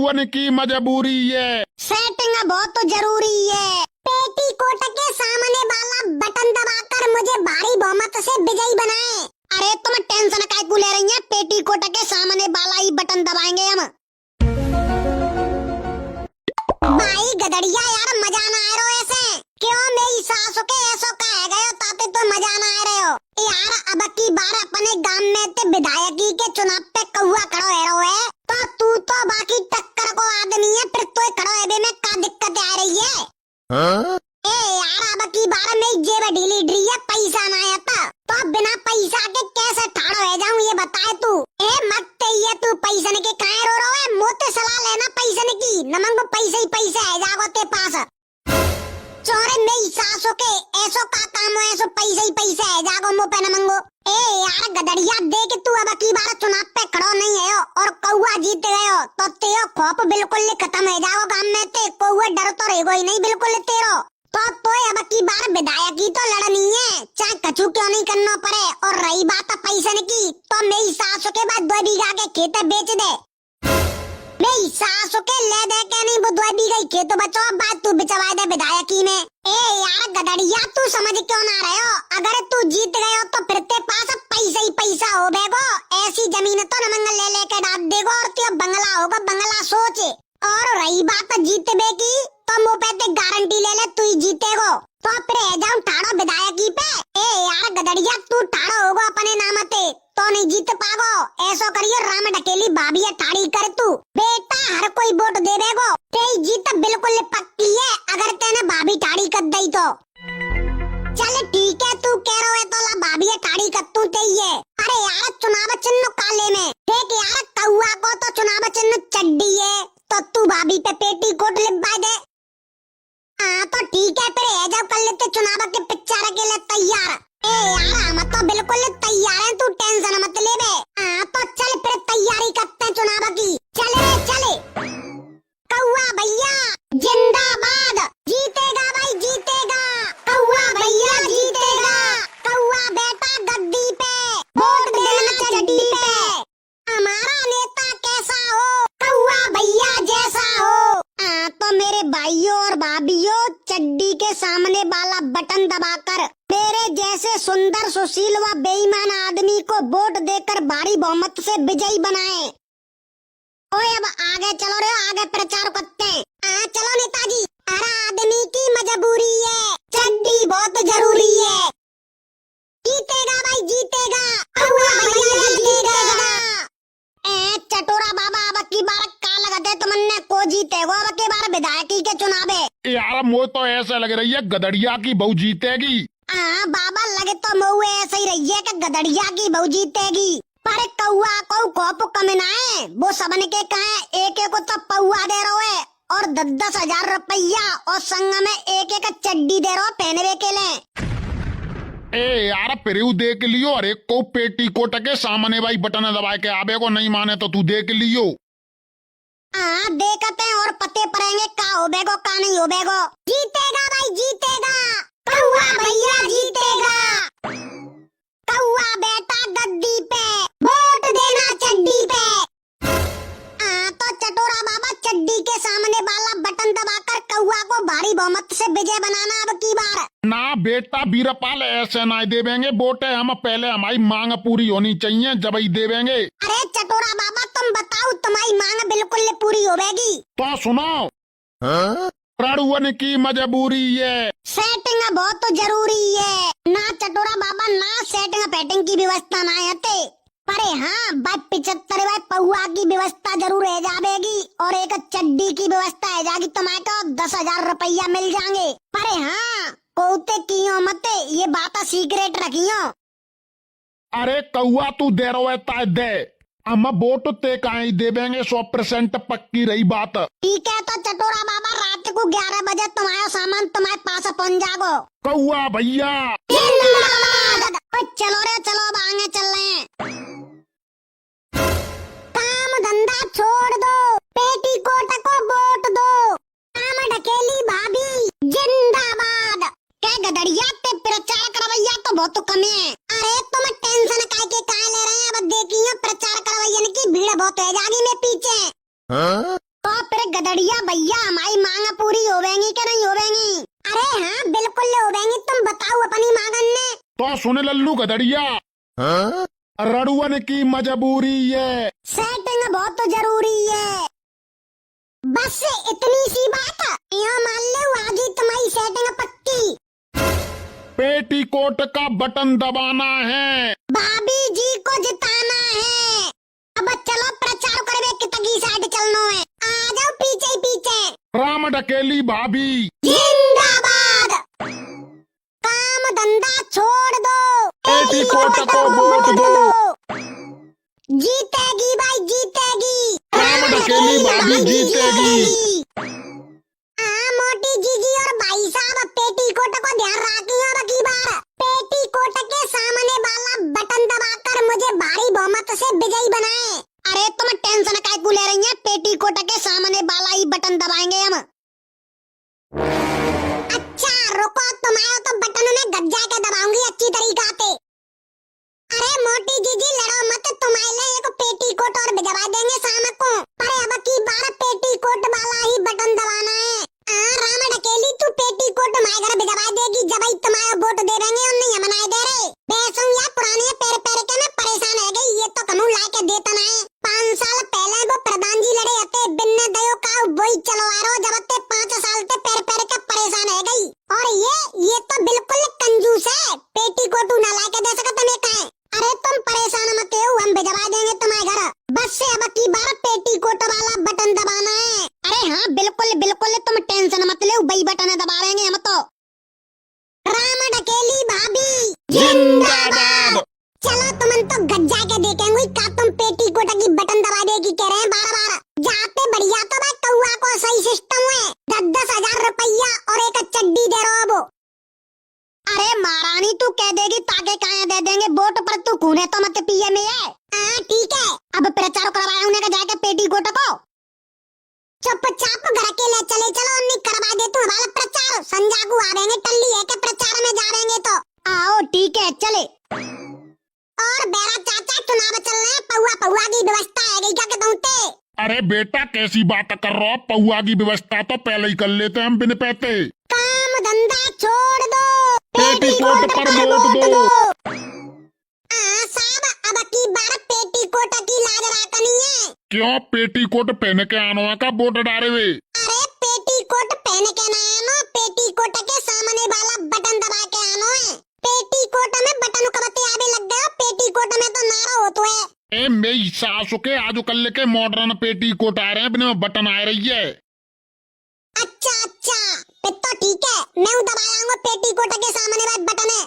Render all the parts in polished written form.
पढ़ुअन की मजबूरी है। सेटिंग बहुत जरूरी है। पेटीकोट के सामने वाला बटन दबाकर मुझे भारी बहुमत से विजयी बनाए। अरे तुम टेंशन काहे को ले रही हैं? पेटीकोट के सामने वाला ही बटन दबाएंगे हम। भाई गदड़िया यार मजा ना आ रहा ऐसे क्यों? मेरी सासू के ऐसो कह गए ताते तो मजा ना आ रहे हो यार। अब की बार अपने गांव में ते विधायकी के चुनाव पे कौआ खड़ो है रो है तो तू तो बाकी टक्कर को आदमी है फिर तो खड़ो है में का दिक्कत आ रही है? हाँ? ए यार अब की बार मेरी जेब ढीली ढी है पैसा ना आता तो बिना पैसा के कैसे ठाड़ो है जाऊं ये बताए तू। ए मत ये तू पैसन के काहे रो रहा है? मोते सलाह लेना पैसन की नमंग पैसे ही पैसे है जागो ते पास। चोरे मेरी सासो के ऐसो का काम हो ऐसो पैसे ही पैसे है जागो मुँह पे नमंगो। ए यार गदड़िया देख तू अब की बार चुनाव पे खड़ो नहीं है और कौआ जीत गयो तो तेरो खौफ बिल्कुल खत्म है जाओ गांव में ते कौआ डर तो रहेगो ही नहीं बिल्कुल तेरो। तो अब की बार विधायकी तो लड़नी है चाहे कछु क्यों नहीं करना पड़े। और रही बात पैसे की तो मेरी सासू के बाद 2 बीघा के खेत बेच दे। मेरी सासू के ले दे के नहीं वो 2 बीघा खेत बचो बात तू बिचवा दे विधायकी में। ए यार गदड़िया तू समझ क्यों ना रहे हो? अगर तू जीत गए हो तो फिर ते पास पैसा ही पैसा हो बेगो। ऐसी जमीन तो नमंग ले लेके डाल देगो और त्यो बंगला होगा बंगला सोच। और रही बात जीतबे की तो मुँह पे ते गारंटी ले ले तू ही जीतेगो। तो फिर जाऊं ठाड़ो विधायकी पे। ए यार गदड़िया तू ठाड़ो होगो अपने नाम ते तो नहीं जीत पागो। ऐसो करियो राम ढकेली भाभी ठाड़ी कर तू बेटा हर कोई वोट देवेगो तेरी जीत बिल्कुल पक्की है अगर तेने भाभी ठाड़ी कर दई तो। चल ठीक है तू कह रहा है तो ला भाभी ठाड़ी कर तू चाहिए। अरे यार चुनाव चिन्ह काले में देख यार कौआ को तो चुनाव चिन्ह चड्डी है तो तू भाभी पे पेटीकोट लिखवा दे। हाँ तो ठीक है फिर है जब कर लेते चुनाव के पिक्चर के लिए तैयार। ए यार हम तो बिल्कुल तैयार हैं तू टेंशन मत ले बे। हाँ तो चल फिर तैयारी करते हैं चुनाव की। चले चले कौआ भैया जिंदाबाद जीतेगा भाई जीतेगा। कौआ भैया जीतेगा। कौआ बेटा गद्दी पे वोट देना चड्डी पे। हमारा नेता कैसा हो? कौआ भैया जैसा हो। तो मेरे भाइयों और भाभियों चड्डी के सामने वाला बटन दबाकर मेरे जैसे सुंदर सुशील व बेईमान आदमी को वोट देकर भारी बहुमत से विजयी बनाएं। ओए अब आगे चलो रे आगे प्रचार करते हैं। चलो नेताजी हर आदमी की मजबूरी है चड्डी बहुत जरूरी है। जीतेगा भाई जीतेगा। कौआ भैया जीतेगा। चटोरा बाबा अब की बार का लगा दे तुमने को जीतेगो अब की बार विधायकी के चुनाव है। यार मुझे तो ऐसा लग रही है गदड़िया की बहू जीतेगी। बाबा लगे तो मऊ ऐसे ही रही है कि गदड़िया की बहू जीतेगी। पर कौआ को खोप कम ना है वो सबन के कहे एक एक को तो पौआ दे रहो है और 10-10 हजार रुपया और संग में एक एक चड्डी दे रहो पहनवे के लिए। ए यार फिर देख लियो अरे को पेटीकोट के सामने भाई बटन दबाए के आबे को नहीं माने तो तू देख लियो। देखते हैं और पते पड़ेंगे का हो बेगो का नहीं हो बेगो। जीतेगा भाई जीतेगा। कौआ भैया जीतेगा। कौआ बेटा गद्दी पे वोट देना चड्डी पे। तो चटोरा बाबा चड्डी के सामने वाला बटन दबाकर कौआ को भारी बहुमत से विजय बनाना अब की बार। ना बेटा बीरपाल ऐसे ना देवेंगे वोटे हम पहले हमारी मांग पूरी होनी चाहिए जब ही देवेंगे। अरे चटोरा बाबा तुम बताओ तुम्हारी मांग बिल्कुल पूरी होगी तो सुनो। पढ़ुअन की मजबूरी है सेटिंग बहुत जरूरी है। ना चटोरा बाबा ना सेटिंग पेटिंग की व्यवस्था ना आते पर हाँ भाई 75 भाई पौआ की व्यवस्था जरूर है जाएगी और एक चड्डी की व्यवस्था है जाएगी तुम्हारे 10,000 रुपया मिल जाएंगे। पर हाँ कोते कियो मत ये बात सीक्रेट रखियो। अरे कौआ तू दे रहा है दे हम वोट ते कहीं देवेंगे 100% पक्की रही बात। ठीक है तो चटोरा बाबा रात को 11 बजे तुम्हारा सामान तुम्हारे पास पहुंच जागो। कौआ भैया चलो रे चलो अब आगे चल रहे हैं। काम धंधा छोड़ दो पेटीकोट को वोट दो। काम ढकेली भाभी जिंदाबाद। क्या गदड़िया ते प्रचार करवैया तो बहुत कम है। अरे तुम टेंशन काहे के ले रहे हैं? अब देखियो प्रचार करवैया की भीड़ बहुत है जागी में पीछे। तो गदड़िया भैया, हमारी मांग पूरी होवेंगी क्या नहीं होवेंगी? अरे हाँ बिल्कुल होवेंगी, तुम बताओ अपनी मांगन ने। तो सुन लल्लू गदड़िया, रड़ुअन की मजबूरी है, सेटिंग बहुत जरूरी है। बस इतनी सी बात, यहाँ मान लो आज ही तुम्हारी सेटिंग पक्की। पेटीकोट का बटन दबाना है, भाभी जी को जिताना है। अब चलो प्रचार करवे कितनी साइड चलना है, आ जाओ पीछे ही पीछे। राम ढकेली भाभी जिंदाबाद। काम धंधा छोड़ दो, पेटीकोट को वोट दो। जीतेगी भाई जीतेगी, राम ढकेली भाभी जीतेगी। हाँ मोटी जीजी और भाई साहब, पेटीकोट को ध्यान रखिए अब की बार। पेटीकोट के सामने वाला बटन दबाकर मुझे भारी बहुमत से विजयी बनाए। अरे तुम टेंशन काहे क्यों ले रही हैं? पेटीकोट के सामने वाला ही बटन दबाएंगे हम। अच्छा रुको, तुम आयो तो बटन में गज्जा के दबाऊंगी अच्छी तरीका से। अरे मोटी जीजी लड़ो मत, तुम्हारे एक पेटीकोट और दबा देंगे शाम को, पर अब की बार पेटीकोट वाला ही बटन दबाना है। राम ढकेली तू पेटीकोट माय घर दबा देगी जब ही तुम्हारा वोट दे देंगे और नहीं मनाए दे रहे। बेसुम या पुराने पैर पैर के मैं परेशान हो गई, ये तो कनू ला के देता ना है। 5 साल पहले वो प्रधान जी लड़े हते, बिन्ने दयो का वही चलवा रहो जब ते 5 साल ते पैर पैर के परेशान हो गई। और ये तो बिल्कुल कंजूस है, पेटीकोट ना ला के दे सकता मैं कहे। अरे तुम परेशान मत हो, हम भिजवा देंगे तुम्हारे घर। बस से अब की बार पेटीकोट वाला बटन दबाना है। अरे हाँ बिल्कुल बिल्कुल, तुम टेंशन मत लो, वही बटन दबा देंगे हम तो। राम ढकेली भाभी जिंदाबाद। चलो तुम तो गज्जा के देखेंगे का तुम पेटीकोट की बटन दबा देगी कह रहे हैं बार बार। जाते बढ़िया तो भाई कौआ को सही सिस्टम है, 10-10 हजार रुपया और एक चड्डी दे रहो वो। अरे महारानी तू कह देगी ताके काहे दे देंगे, वोट पर तू खूने तो मत पिए में है। हाँ ठीक है, अब प्रचार करवाया उन्हें का जाके पेटीकोट को। चुपचाप घर के ले चले चलो, नहीं करवा दे तू हमारा प्रचार। संजा को आ देंगे टल्ली है के प्रचार में जा देंगे तो आओ ठीक है चले। और बेरा चाचा चुनाव चल रहे हैं, पौआ की व्यवस्था है गई क्या कहते? अरे बेटा कैसी बात कर रहे हो, पौआ की व्यवस्था तो पहले ही कर लेते हम बिन पैते। काम धंधा छोड़ दो, पेटीकोट पर वोट दो। साहब अब की बार पेटीकोट की लाज राखनी है। क्यों पेटीकोट पहन के आनो का वोट डाले वे? अरे पेटीकोट पहन के ना आनो, पेटीकोट के सामने वाला बटन दबा के आनो है। पेटीकोट में बटन कबते आवे लग गए, पेटीकोट में तो नारा हो तो है। ए मेरी सासू के आज कल के मॉडर्न पेटीकोट आ रहे हैं, बिना बटन आ रही है। अच्छा फिर तो ठीक है, मैं दबाऊंगा पेटीकोट के सामने वाला बटन है।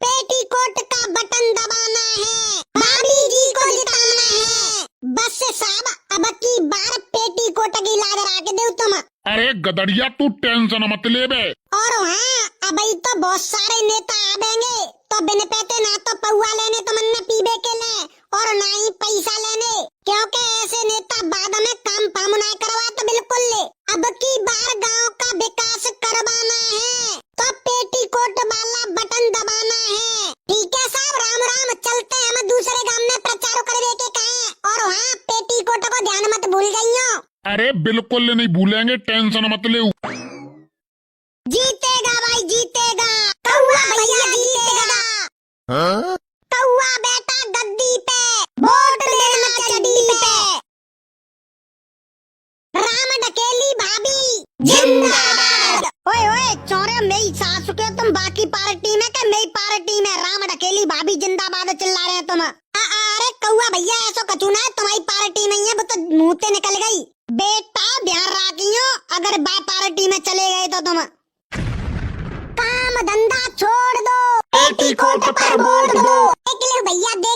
पेटीकोट का बटन दबाना है, भाभी जी को जिताना है। बस साहब अब की बार पेटीकोट की लाज राख दो तुम। अरे गदड़िया तू टेंशन मत ले बे। और हाँ अब तो बहुत सारे नेता आवेंगे, तो बिन पैते ना तो पौआ लेने तो मन पीबे के ले और ना ही पैसा लेने, क्योंकि ऐसे नेता बाद में काम फाम ना करवा तो बिल्कुल ले। अब की बार गांव का विकास करवाना है तो पेटीकोट वाला बटन दबाना है। ठीक है साहब, राम राम, चलते हैं हम दूसरे गांव में प्रचार करवे के कहें। और हाँ पेटीकोट को ध्यान मत भूल जाइयो। अरे बिल्कुल नहीं भूलेंगे, टेंशन मत ले। जीतेगा भाई जीतेगा, कौआ भैया जीतेगा। कौआ बेटा गद्दी पे, वोट देना चड्डी पे। राम ढकेली भाभी जिंदाबाद। ओए चौरे, मेरी सासू के तुम बाकी पार्टी में के मेरी पार्टी में? राम ढकेली भाभी जिंदाबाद चिल्ला रहे हैं तुम। अरे कौआ भैया ऐसा कचू ना है, तुम्हारी पार्टी नहीं है, वो तो मुंह से निकल गई। बेटा ध्यान रखियो, अगर बा पार्टी में चले गए तो तुम। काम धंधा छोड़ दो, पेटीकोट पर वोट दो। एक ले भैया दे